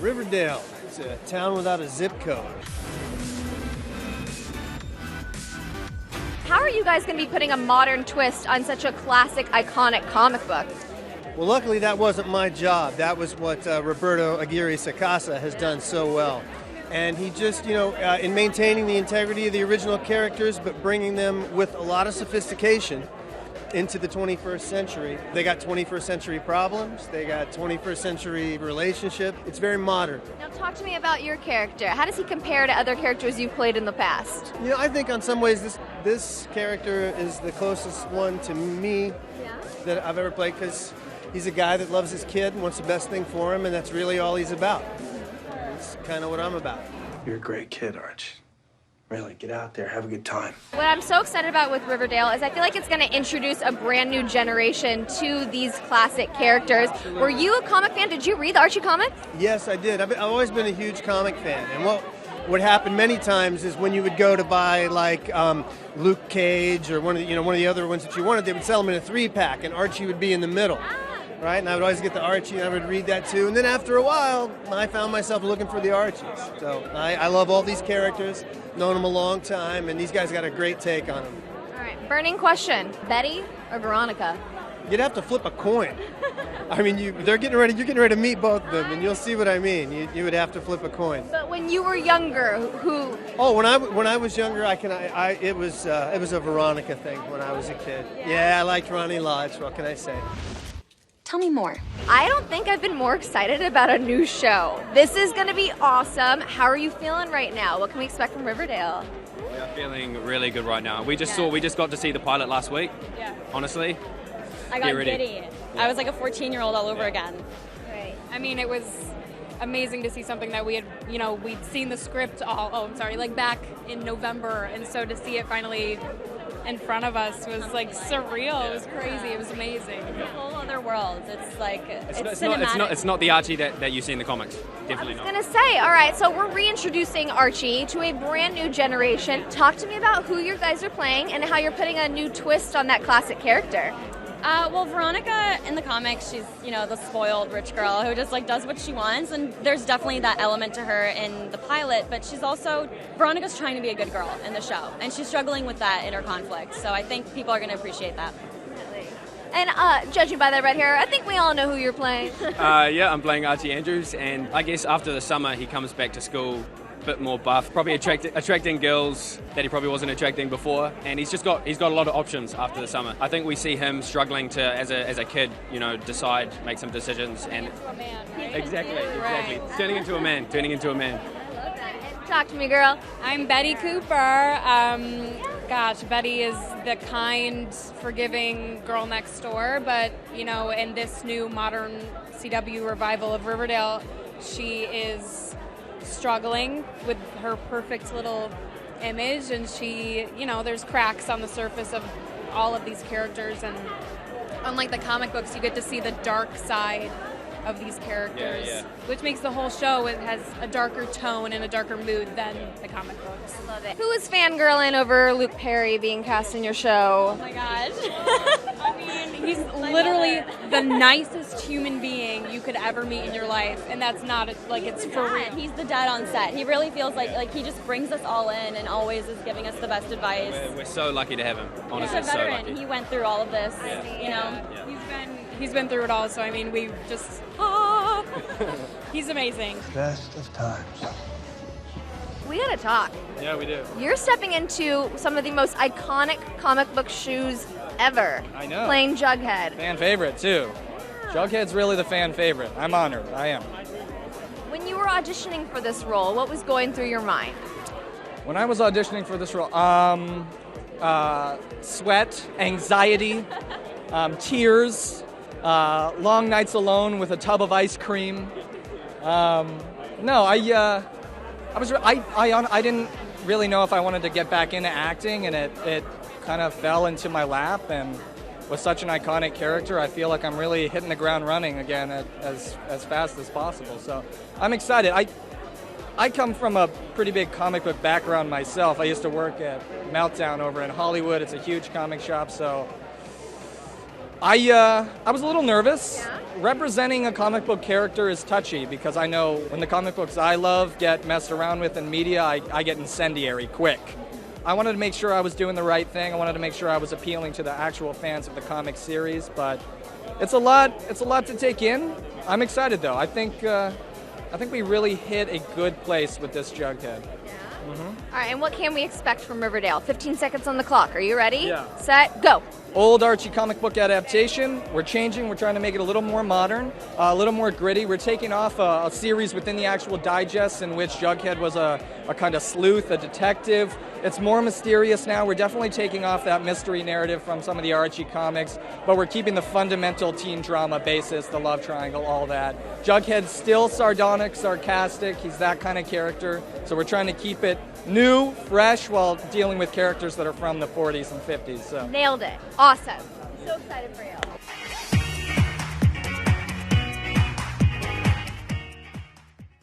Riverdale. It's a town without a zip code. How are you guys going to be putting a modern twist on such a classic, iconic comic book? Well, luckily that wasn't my job. That was what Roberto Aguirre-Sacasa has done so well. And he just, in maintaining the integrity of the original characters, but bringing them with a lot of sophistication into the 21st century. They got 21st century problems. They got 21st century relationship. It's very modern. Now talk to me about your character. How does he compare to other characters you've played in the past? I think on some ways this character is the closest one to me that I've ever played, because he's a guy that loves his kid and wants the best thing for him, and that's really all he's about. That's kind of what I'm about. You're a great kid, Arch. Really, get out there, have a good time. What I'm so excited about with Riverdale is I feel like it's going to introduce a brand new generation to these classic characters. Were you a comic fan? Did you read the Archie comics? Yes, I did. I've always been a huge comic fan. And what happened many times is when you would go to buy like Luke Cage or one of the other ones that you wanted, they would sell them in a 3-pack, and Archie would be in the middle. Right, and I would always get the Archie, and I would read that too. And then after a while, I found myself looking for the Archies. So I love all these characters, known them a long time, and these guys got a great take on them. All right, burning question: Betty or Veronica? You'd have to flip a coin. I mean, you're getting ready to meet both of them, and you'll see what I mean. You would have to flip a coin. But when you were younger, who? Oh, when I was younger, it was a Veronica thing when I was a kid. Yeah, I liked Ronnie Lodge. What can I say? Tell me more. I don't think I've been more excited about a new show. This is going to be awesome. How are you feeling right now? What can we expect from Riverdale? We are feeling really good right now. We just got to see the pilot last week. Yeah. Honestly. I got giddy. Yeah. I was like a 14-year-old all over again. Right. I mean, it was amazing to see something that we had, we'd seen the script back in November, and so to see it finally in front of us was like surreal. It was crazy. It was amazing. It's a whole other world. It's like it's cinematic. It's not the Archie that you see in the comics. Definitely not. I was gonna say, all right, so we're reintroducing Archie to a brand new generation. Talk to me about who you guys are playing and how you're putting a new twist on that classic character. Well, Veronica in the comics, she's, the spoiled rich girl who just does what she wants, and there's definitely that element to her in the pilot, but Veronica's trying to be a good girl in the show, and she's struggling with that inner conflict, so I think people are going to appreciate that. And judging by that red hair, I think we all know who you're playing. Yeah, I'm playing Archie Andrews, and I guess after the summer he comes back to school bit more buff, probably attracting girls that he probably wasn't attracting before, and he's got a lot of options after the summer. I think we see him struggling to, as a kid, decide, make some decisions, and exactly, turning into a man. Talk to me, girl. I'm Betty Cooper. Betty is the kind, forgiving girl next door, but in this new modern CW revival of Riverdale, she is struggling with her perfect little image, and she, there's cracks on the surface of all of these characters, and unlike the comic books, you get to see the dark side of these characters, which makes the whole show, it has a darker tone and a darker mood than the comic books. Love it. Who is fangirling over Luke Perry being cast in your show? Oh my gosh. I mean, he's literally the nicest human being you could ever meet in your life, and that's not it's for real. He's the dad on set. He really feels like he just brings us all in and always is giving us the best advice. We're so lucky to have him. Honestly, he's a veteran. So lucky. He went through all of this. He's been through it all, so I mean, we just he's amazing. Best of times. We gotta talk. Yeah, we do. You're stepping into some of the most iconic comic book shoes ever. I know. Playing Jughead. Fan favorite, too. Yeah. Jughead's really the fan favorite. I'm honored. I am. When you were auditioning for this role, what was going through your mind? When I was auditioning for this role, sweat, anxiety, tears, long nights alone with a tub of ice cream. I didn't really know if I wanted to get back into acting, and it kind of fell into my lap, and with such an iconic character, I feel like I'm really hitting the ground running again as fast as possible. So I'm excited. I come from a pretty big comic book background myself. I used to work at Meltdown over in Hollywood. It's a huge comic shop, so I was a little nervous. representing a comic book character is touchy because I know when the comic books I love get messed around with in media, I get incendiary quick. I wanted to make sure I was doing the right thing. I wanted to make sure I was appealing to the actual fans of the comic series, but it's a lot to take in. I'm excited though. I think we really hit a good place with this Jughead. All right, and what can we expect from Riverdale? 15 seconds on the clock. Are you ready? Yeah. Set, go. Old Archie comic book adaptation. We're changing. We're trying to make it a little more modern, a little more gritty. We're taking off a series within the actual digest in which Jughead was a kind of sleuth, a detective. It's more mysterious now. We're definitely taking off that mystery narrative from some of the Archie comics, but we're keeping the fundamental teen drama basis, the love triangle, all that. Jughead's still sardonic, sarcastic. He's that kind of character. So we're trying to keep it new, fresh, while dealing with characters that are from the 40s and 50s. So. Nailed it. Awesome. I'm so excited for you.